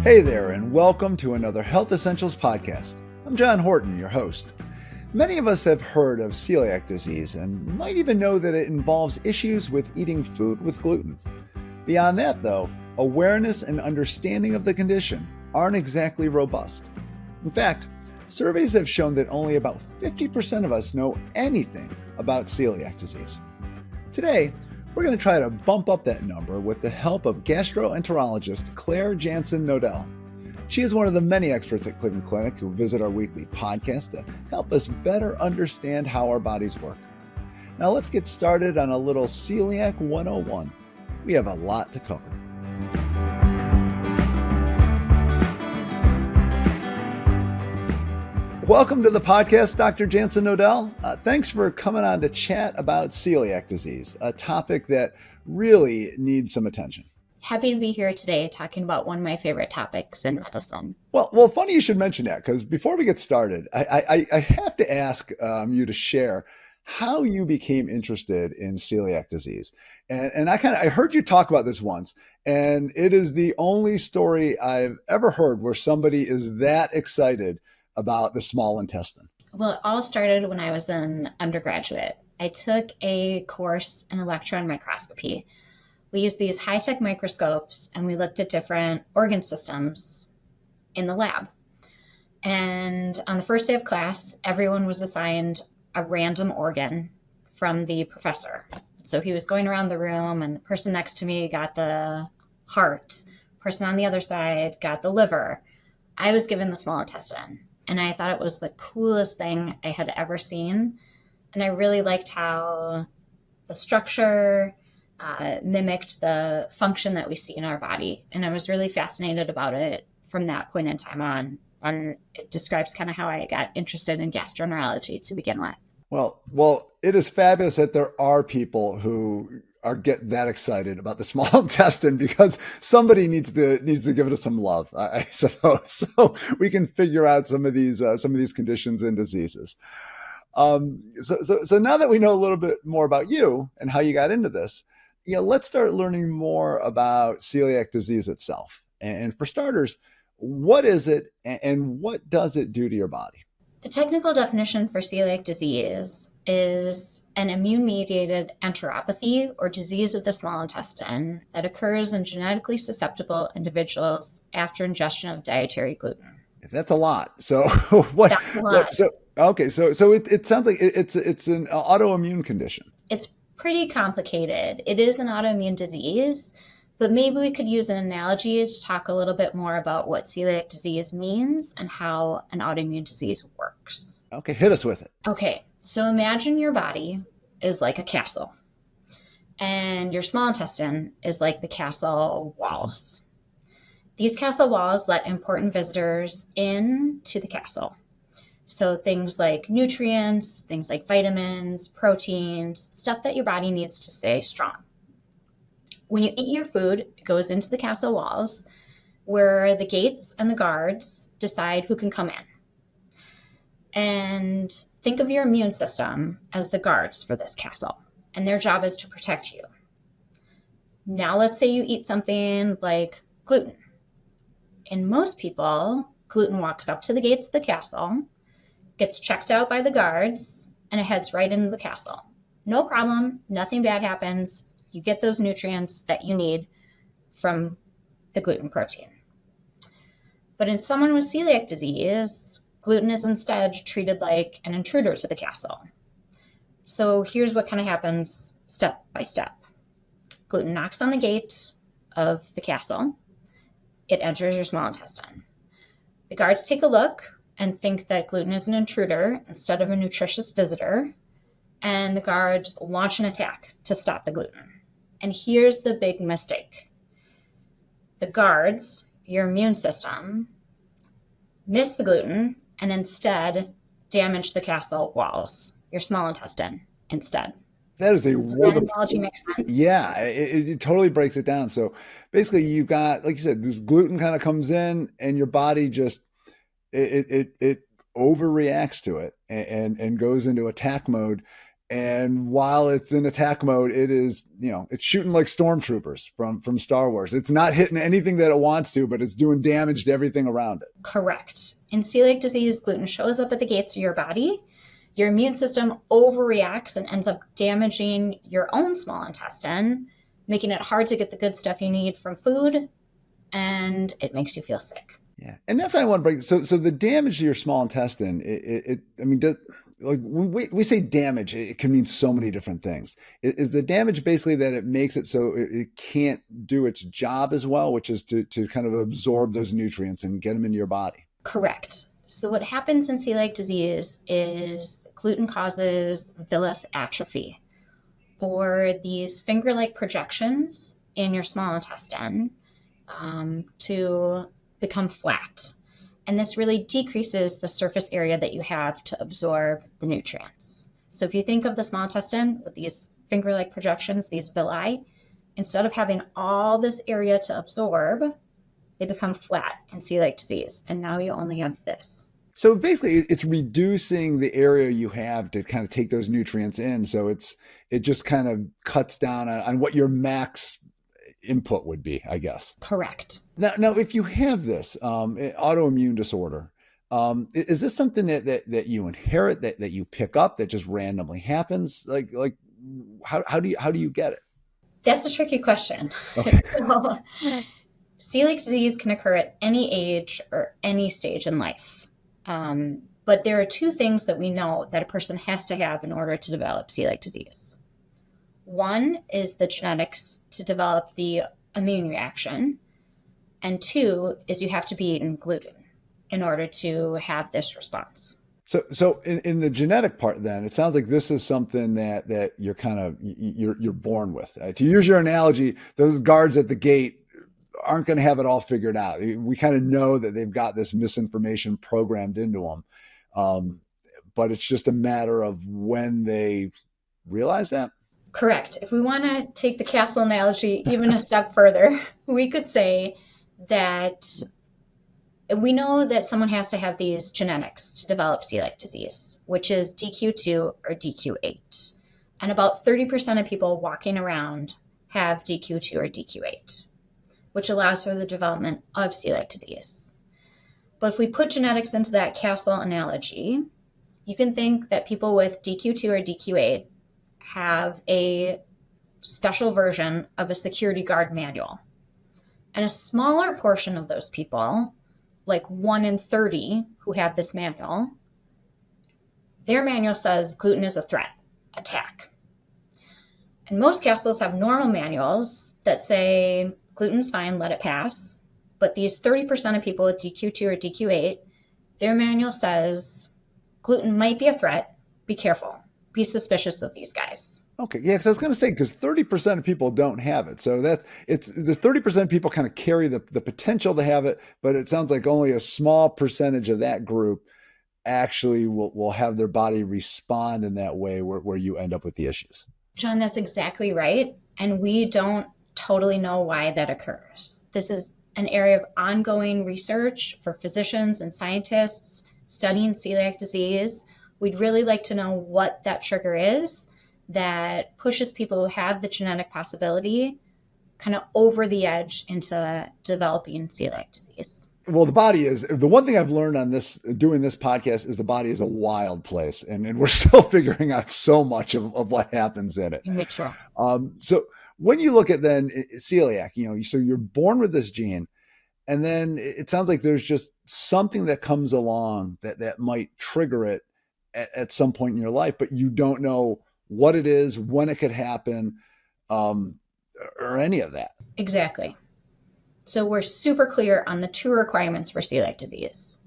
Hey there, and welcome to another Health Essentials podcast. I'm John Horton, your host. Many of us have heard of celiac disease and might even know that it involves issues with eating food with gluten. Beyond that, though, awareness and understanding of the condition aren't exactly robust. In fact, surveys have shown that only about 50% of us know anything about celiac disease. Today, we're going to try to bump up that number with the help of gastroenterologist Claire Jansson-Knodell. She is one of the many experts at Cleveland Clinic who visit our weekly podcast to help us better understand how our bodies work. Now let's get started on a little Celiac 101. We have a lot to cover. Welcome to the podcast, Dr. Jansson-Knodell. Thanks for coming on to chat about celiac disease, a topic that really needs some attention. Happy to be here today talking about one of my favorite topics in medicine. Well, funny you should mention that, because before we get started, I have to ask you to share how you became interested in celiac disease. And I heard you talk about this once, and it is the only story I've ever heard where somebody is that excited about the small intestine. Well, it all started when I was an undergraduate. I took a course in electron microscopy. We used these high-tech microscopes and we looked at different organ systems in the lab. And on the first day of class, everyone was assigned a random organ from the professor. So he was going around the room and the person next to me got the heart, the person on the other side got the liver. I was given the small intestine. And I thought it was the coolest thing I had ever seen. And I really liked how the structure mimicked the function that we see in our body. And I was really fascinated about it from that point in time on. And it describes kind of how I got interested in gastroenterology to begin with. Well, it is fabulous that there are people who get that excited about the small intestine, because somebody needs to give it some love, I suppose, so we can figure out some of these conditions and diseases. So now that we know a little bit more about you and how you got into this, let's start learning more about celiac disease itself. And for starters, what is it and what does it do to your body? The technical definition for celiac disease is an immune-mediated enteropathy or disease of the small intestine that occurs in genetically susceptible individuals after ingestion of dietary gluten. That's a lot. So what? That's a lot. So it sounds like it's an autoimmune condition. It's pretty complicated. It is an autoimmune disease. But maybe we could use an analogy to talk a little bit more about what celiac disease means and how an autoimmune disease works. Okay, hit us with it. Okay, so imagine your body is like a castle, and your small intestine is like the castle walls. These castle walls let important visitors into the castle. So things like nutrients, things like vitamins, proteins, stuff that your body needs to stay strong. When you eat your food, it goes into the castle walls where the gates and the guards decide who can come in. And think of your immune system as the guards for this castle, and their job is to protect you. Now, let's say you eat something like gluten. In most people, gluten walks up to the gates of the castle, gets checked out by the guards, and it heads right into the castle. No problem, nothing bad happens. You get those nutrients that you need from the gluten protein. But in someone with celiac disease, gluten is instead treated like an intruder to the castle. So here's what kind of happens step by step. Gluten knocks on the gate of the castle. It enters your small intestine. The guards take a look and think that gluten is an intruder instead of a nutritious visitor, and the guards launch an attack to stop the gluten. And here's the big mistake. The guards, your immune system, miss the gluten and instead damage the castle walls, your small intestine instead. That is a Does that analogy make sense? Yeah, it totally breaks it down. So basically you've got, like you said, this gluten kind of comes in and your body just, it overreacts to it and goes into attack mode. And while it's in attack mode, it is, it's shooting like stormtroopers from Star Wars. It's not hitting anything that it wants to, but it's doing damage to everything around it. Correct. In celiac disease, gluten shows up at the gates of your body. Your immune system overreacts and ends up damaging your own small intestine, making it hard to get the good stuff you need from food, and it makes you feel sick. Yeah. And that's what I want to break. So the damage to your small intestine, we say damage, it can mean so many different things. Is the damage basically that it makes it so it can't do its job as well, which is to kind of absorb those nutrients and get them into your body? Correct. So what happens in celiac disease is gluten causes villus atrophy, or these finger-like projections in your small intestine to become flat. And this really decreases the surface area that you have to absorb the nutrients. So if you think of the small intestine with these finger-like projections, these villi, instead of having all this area to absorb, they become flat in celiac disease. And now you only have this. So basically it's reducing the area you have to kind of take those nutrients in. So it just kind of cuts down on what your max input would be, I guess. Correct. Now if you have this autoimmune disorder, is this something that you inherit, that you pick up, that just randomly happens? Like how do you get it? That's a tricky question. Okay. So, celiac disease can occur at any age or any stage in life. But there are two things that we know that a person has to have in order to develop celiac disease. One is the genetics to develop the immune reaction. And two is you have to be eating gluten in order to have this response. So in the genetic part, then it sounds like this is something that you're kind of you're born with. To use your analogy, those guards at the gate aren't going to have it all figured out. We kind of know that they've got this misinformation programmed into them, but it's just a matter of when they realize that. Correct. If we want to take the castle analogy even a step further, we could say that we know that someone has to have these genetics to develop celiac disease, which is DQ2 or DQ8. And about 30% of people walking around have DQ2 or DQ8, which allows for the development of celiac disease. But if we put genetics into that castle analogy, you can think that people with DQ2 or DQ8 have a special version of a security guard manual. And a smaller portion of those people, like 1 in 30 who have this manual, their manual says gluten is a threat, attack. And most castles have normal manuals that say gluten's fine, let it pass. But these 30% of people with DQ2 or DQ8, their manual says gluten might be a threat, be careful. Be suspicious of these guys. Okay. Yeah. Because I was going to say, because 30% of people don't have it. So the 30% of people kind of carry the potential to have it, but it sounds like only a small percentage of that group actually will have their body respond in that way where you end up with the issues. John, that's exactly right. And we don't totally know why that occurs. This is an area of ongoing research for physicians and scientists studying celiac disease. We'd really like to know what that trigger is that pushes people who have the genetic possibility kind of over the edge into developing celiac disease. Well, the one thing I've learned on doing this podcast is the body is a wild place, and we're still figuring out so much of what happens in it. Sure. So when you look at then celiac, so you're born with this gene, and then it sounds like there's just something that comes along that might trigger it at some point in your life, but you don't know what it is, when it could happen, or any of that. Exactly. So we're super clear on the two requirements for celiac disease: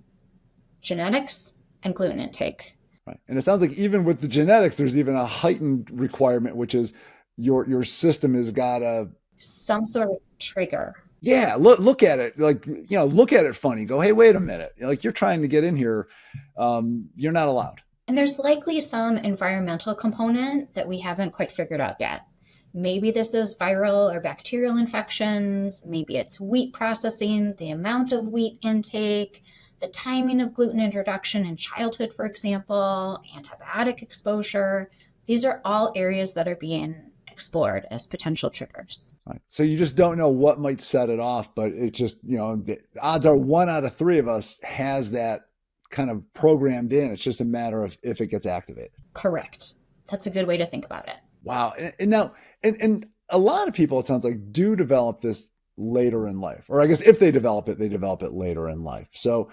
genetics and gluten intake. Right. And it sounds like even with the genetics, there's even a heightened requirement, which is your system has got some sort of trigger. Yeah, look at it look at it funny. Go, hey, wait a minute. Like, you're trying to get in here. You're not allowed. And there's likely some environmental component that we haven't quite figured out yet. Maybe this is viral or bacterial infections. Maybe it's wheat processing, the amount of wheat intake, the timing of gluten introduction in childhood, for example, antibiotic exposure. These are all areas that are being explored as potential triggers. Right. So you just don't know what might set it off, but it just, the odds are 1 out of 3 of us has that kind of programmed in. It's just a matter of if it gets activated. Correct. That's a good way to think about it. Wow. And now, and a lot of people, it sounds like, do develop this later in life, or I guess if they develop it later in life. So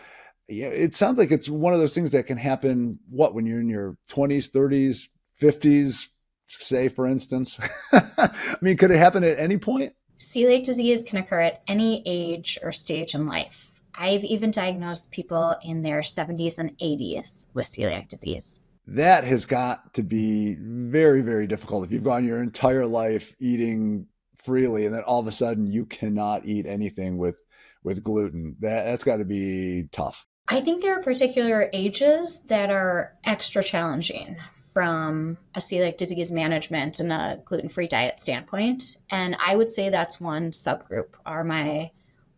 yeah, it sounds like it's one of those things that can happen, when you're in your 20s, 30s, 50s, say, for instance. I mean, could it happen at any point? Celiac disease can occur at any age or stage in life. I've even diagnosed people in their 70s and 80s with celiac disease. That has got to be very, very difficult if you've gone your entire life eating freely and then all of a sudden you cannot eat anything with gluten. That's got to be tough. I think there are particular ages that are extra challenging from a celiac disease management and a gluten-free diet standpoint. And I would say that's one subgroup are my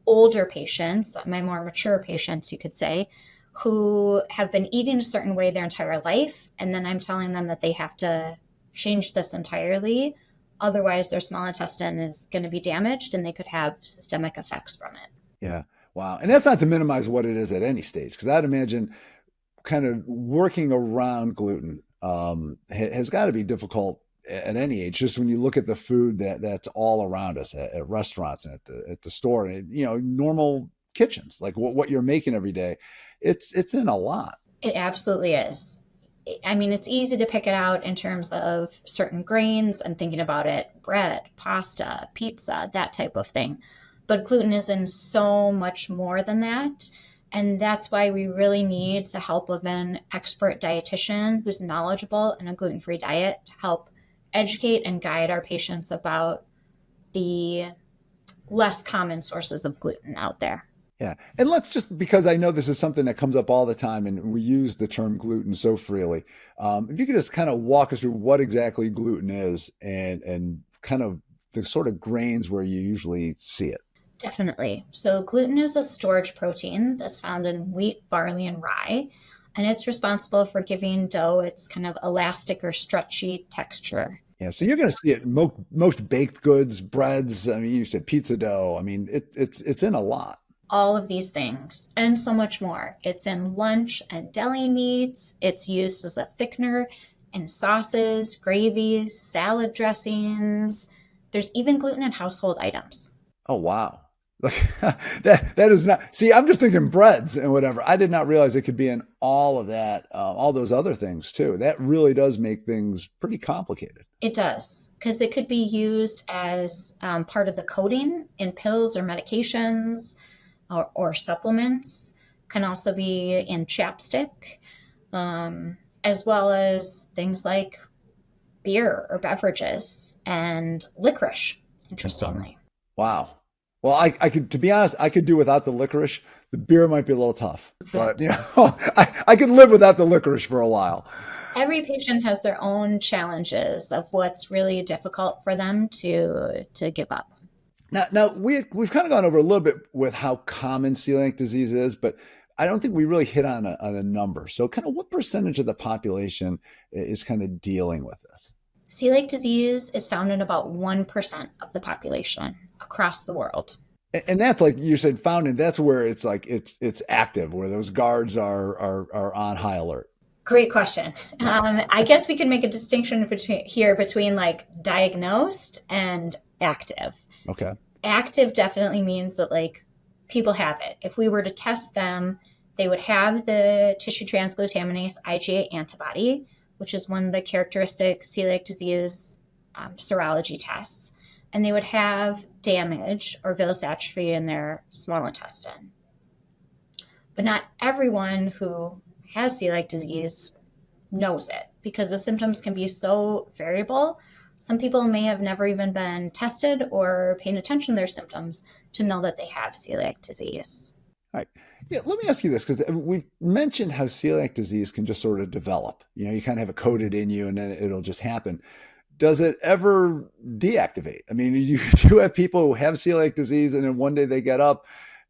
older patients, my more mature patients, you could say, who have been eating a certain way their entire life. And then I'm telling them that they have to change this entirely. Otherwise, their small intestine is going to be damaged and they could have systemic effects from it. Yeah. Wow. And that's not to minimize what it is at any stage, because I'd imagine kind of working around gluten has got to be difficult at any age. Just when you look at the food that's all around us at restaurants and at the store, and normal kitchens, like what you're making every day, it's in a lot. It absolutely is. I mean, it's easy to pick it out in terms of certain grains and thinking about it, bread, pasta, pizza, that type of thing. But gluten is in so much more than that. And that's why we really need the help of an expert dietitian who's knowledgeable in a gluten-free diet to help educate and guide our patients about the less common sources of gluten out there. Yeah. And let's just, because I know this is something that comes up all the time and we use the term gluten so freely. If you could just kind of walk us through what exactly gluten is and kind of the sort of grains where you usually see it. Definitely. So gluten is a storage protein that's found in wheat, barley, and rye, and it's responsible for giving dough its kind of elastic or stretchy texture. Yeah, so you're going to see it in most baked goods, breads. I mean, you said pizza dough. I mean, it's in a lot. All of these things and so much more. It's in lunch and deli meats. It's used as a thickener in sauces, gravies, salad dressings. There's even gluten in household items. Oh, wow. Like that is not, see, I'm just thinking breads and whatever. I did not realize it could be in all of that, all those other things too. That really does make things pretty complicated. It does, because it could be used as part of the coating in pills or medications or supplements. Can also be in chapstick, as well as things like beer or beverages and licorice, interestingly. Wow. Well, I could, to be honest, I could do without the licorice. The beer might be a little tough, but I could live without the licorice for a while. Every patient has their own challenges of what's really difficult for them to give up. Now we've kind of gone over a little bit with how common celiac disease is, but I don't think we really hit on a number. So kind of what percentage of the population is kind of dealing with this? Celiac disease is found in about 1% of the population across the world. And that's, like you said, found in, that's where it's like it's active, where those guards are on high alert. Great question. I guess we can make a distinction between like diagnosed and active. Okay. Active definitely means that like people have it. If we were to test them, they would have the tissue transglutaminase IgA antibody, which is one of the characteristic celiac disease serology tests. And they would have damage or villus atrophy in their small intestine. But not everyone who has celiac disease knows it because the symptoms can be so variable. Some people may have never even been tested or paying attention to their symptoms to know that they have celiac disease. All right. Yeah, let me ask you this, because we've mentioned how celiac disease can just sort of develop. You kind of have it coded in you and then it'll just happen. Does it ever deactivate? I mean, you do have people who have celiac disease and then one day they get up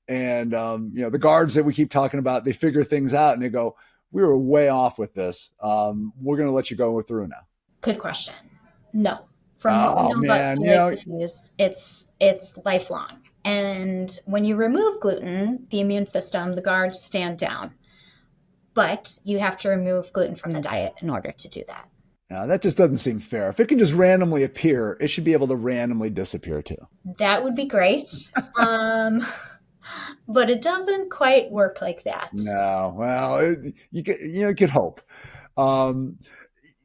and, the guards that we keep talking about, they figure things out and they go, we were way off with this. We're going to let you go through now. Good question. No. From what we Oh know about man, celiac disease, it's lifelong. And when you remove gluten, the immune system, the guards stand down. But you have to remove gluten from the diet in order to do that. that just doesn't seem fair. If it can just randomly appear, it should be able to randomly disappear too. That would be great. Um, but it doesn't quite work like that. No, well, you could hope. Um,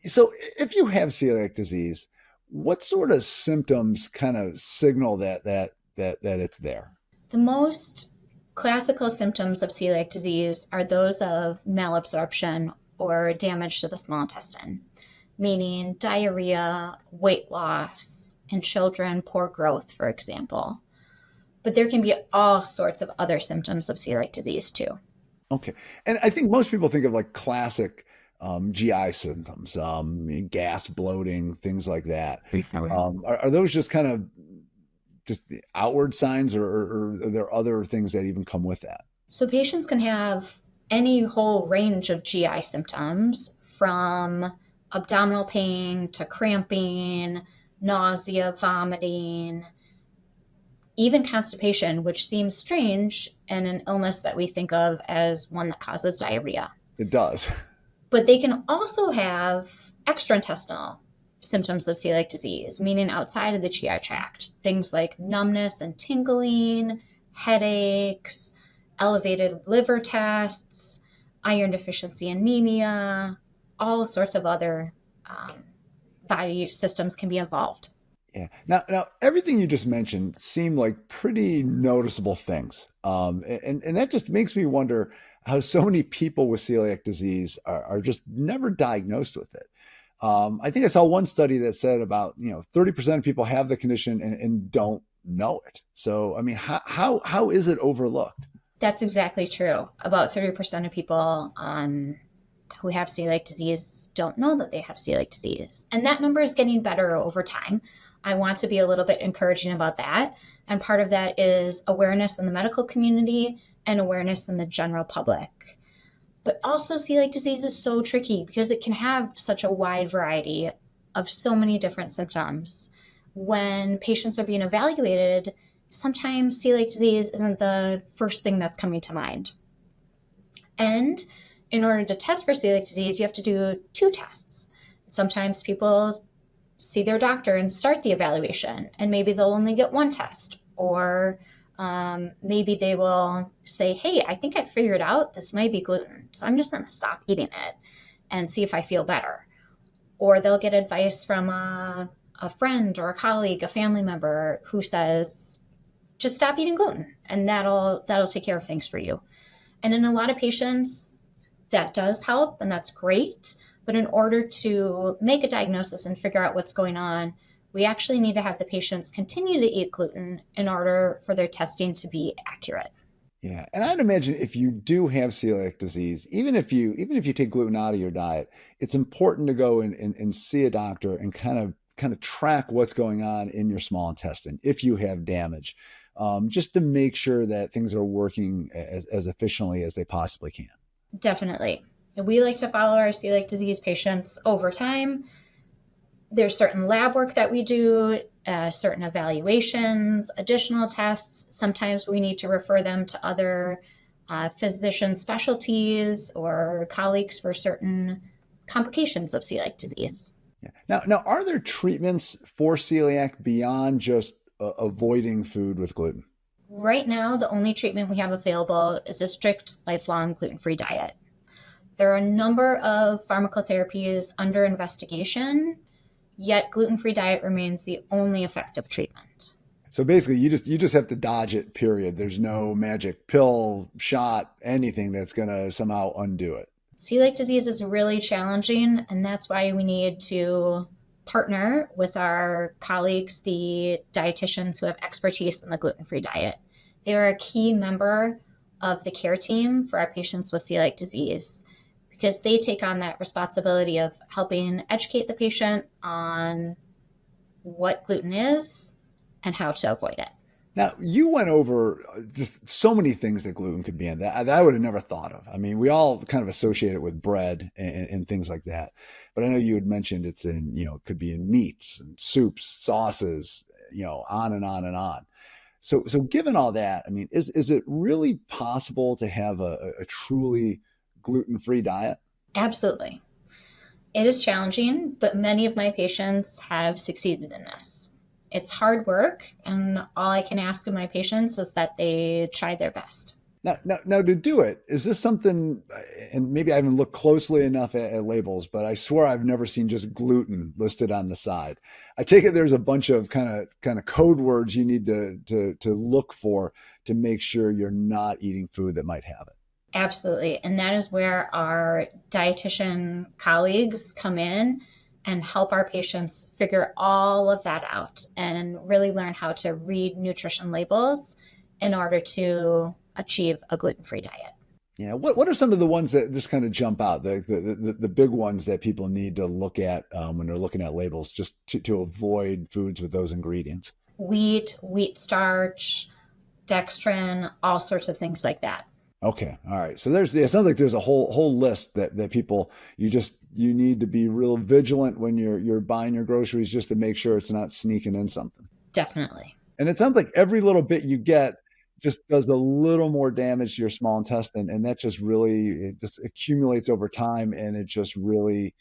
so if you have celiac disease, what sort of symptoms kind of signal that it's there? The most classical symptoms of celiac disease are those of malabsorption or damage to the small intestine, meaning diarrhea, weight loss, in children, poor growth, for example. But there can be all sorts of other symptoms of celiac disease too. Okay. And I think most people think of like classic GI symptoms, gas, bloating, things like that. Are those just kind of just the outward signs, or are there other things that even come with that? So patients can have any whole range of GI symptoms, from abdominal pain to cramping, nausea, vomiting, even constipation, which seems strange in an illness that we think of as one that causes diarrhea. It does. But they can also have extraintestinal symptoms of celiac disease, meaning outside of the GI tract. Things like numbness and tingling, headaches, elevated liver tests, iron deficiency anemia, all sorts of other body systems can be involved. Yeah. Now, everything you just mentioned seem like pretty noticeable things, and that just makes me wonder how so many people with celiac disease are just never diagnosed with it. I think I saw one study that said about 30% of people have the condition and don't know it. So, I mean, how is it overlooked? That's exactly true. About 30% of people who have celiac disease don't know that they have celiac disease. And that number is getting better over time. I want to be a little bit encouraging about that. And part of that is awareness in the medical community and awareness in the general public. But also, celiac disease is so tricky because it can have such a wide variety of so many different symptoms. When patients are being evaluated, sometimes celiac disease isn't the first thing that's coming to mind. And in order to test for celiac disease, you have to do 2 tests. Sometimes people see their doctor and start the evaluation, and maybe they'll only get 1 test, or maybe they will say, hey, I think I figured out this might be gluten, so I'm just going to stop eating it and see if I feel better. Or they'll get advice from a friend or a colleague, a family member who says, just stop eating gluten, and that'll take care of things for you. And in a lot of patients, that does help, and that's great. But in order to make a diagnosis and figure out what's going on, we actually need to have the patients continue to eat gluten in order for their testing to be accurate. Yeah, and I'd imagine if you do have celiac disease, even if you take gluten out of your diet, it's important to go and see a doctor and kind of track what's going on in your small intestine if you have damage, just to make sure that things are working as efficiently as they possibly can. Definitely. We like to follow our celiac disease patients over time. There's certain lab work that we do, certain evaluations, additional tests. Sometimes we need to refer them to other physician specialties or colleagues for certain complications of celiac disease. Yeah. Now, are there treatments for celiac beyond just avoiding food with gluten? Right now, the only treatment we have available is a strict lifelong gluten-free diet. There are a number of pharmacotherapies under investigation, yet gluten-free diet remains the only effective treatment. So basically, you just have to dodge it, period. There's no magic pill, shot, anything that's going to somehow undo it. Celiac disease is really challenging, and that's why we need to partner with our colleagues, the dietitians who have expertise in the gluten-free diet. They are a key member of the care team for our patients with celiac disease, because they take on that responsibility of helping educate the patient on what gluten is and how to avoid it. Now, you went over just so many things that gluten could be in that I would have never thought of. I mean, we all kind of associate it with bread and things like that. But I know you had mentioned it's in, it could be in meats and soups, sauces, on and on and on. So given all that, I mean, is it really possible to have a truly gluten-free diet? Absolutely. It is challenging, but many of my patients have succeeded in this. It's hard work, and all I can ask of my patients is that they try their best. Now, to do it, is this something, and maybe I haven't looked closely enough at labels, but I swear I've never seen just gluten listed on the side. I take it there's a bunch of kind of code words you need to look for to make sure you're not eating food that might have it. Absolutely. And that is where our dietitian colleagues come in and help our patients figure all of that out and really learn how to read nutrition labels in order to achieve a gluten-free diet. Yeah. What are some of the ones that just kind of jump out, the big ones that people need to look at when they're looking at labels, just to avoid foods with those ingredients? Wheat starch, dextrin, all sorts of things like that. Okay. All right. So it sounds like there's a whole list that people, you need to be real vigilant when you're buying your groceries just to make sure it's not sneaking in something. Definitely. And it sounds like every little bit you get just does a little more damage to your small intestine. And that just really, it just accumulates over time, and it just really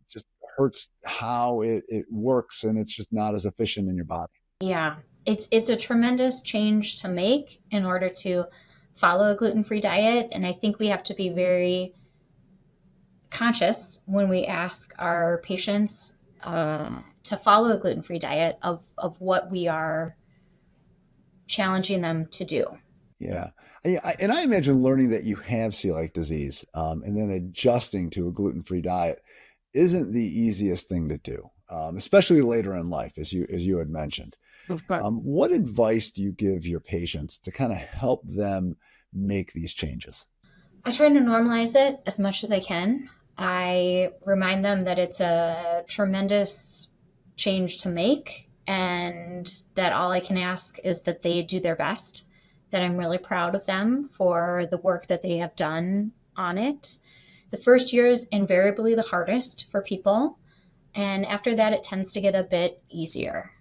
just hurts how it works. And it's just not as efficient in your body. Yeah. It's a tremendous change to make in order to follow a gluten-free diet. And I think we have to be very conscious when we ask our patients to follow a gluten-free diet of what we are challenging them to do. Yeah. And I imagine learning that you have celiac disease and then adjusting to a gluten-free diet isn't the easiest thing to do, especially later in life, as you had mentioned. What advice do you give your patients to kind of help them make these changes? I try to normalize it as much as I can. I remind them that it's a tremendous change to make, and that all I can ask is that they do their best, that I'm really proud of them for the work that they have done on it. The first year is invariably the hardest for people, and after that, it tends to get a bit easier.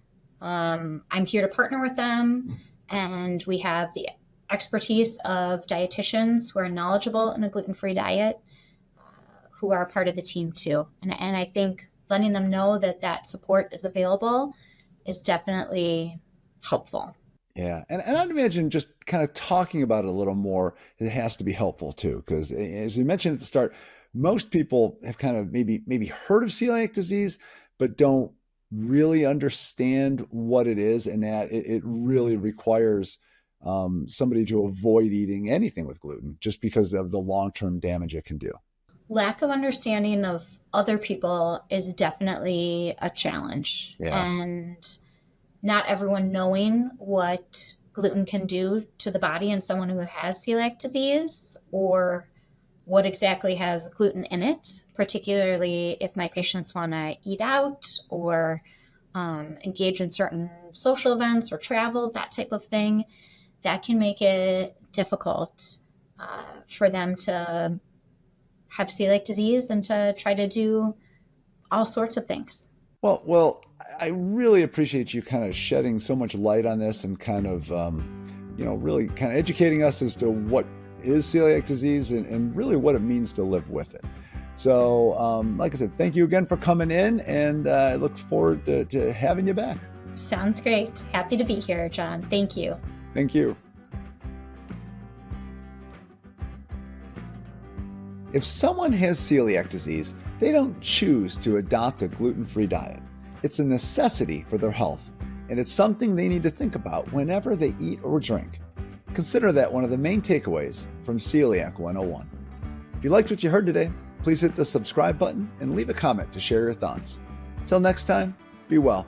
I'm here to partner with them, and we have the expertise of dietitians who are knowledgeable in a gluten-free diet, who are part of the team too. And I think letting them know that support is available is definitely helpful. Yeah. And I'd imagine just kind of talking about it a little more, it has to be helpful too. Because as you mentioned at the start, most people have kind of maybe heard of celiac disease, but don't really understand what it is, and that it really requires somebody to avoid eating anything with gluten just because of the long-term damage it can do. Lack of understanding of other people is definitely a challenge. Yeah. And not everyone knowing what gluten can do to the body in someone who has celiac disease, or what exactly has gluten in it, particularly if my patients want to eat out or engage in certain social events or travel, that type of thing, that can make it difficult for them to have celiac disease and to try to do all sorts of things. Well, I really appreciate you kind of shedding so much light on this and kind of, really kind of educating us as to what is celiac disease and really what it means to live with it. So, like I said, thank you again for coming in, and I look forward to having you back. Sounds great. Happy to be here, John. Thank you. Thank you. If someone has celiac disease, they don't choose to adopt a gluten-free diet. It's a necessity for their health, and it's something they need to think about whenever they eat or drink. Consider that one of the main takeaways from Celiac 101. If you liked what you heard today, please hit the subscribe button and leave a comment to share your thoughts. Till next time, be well.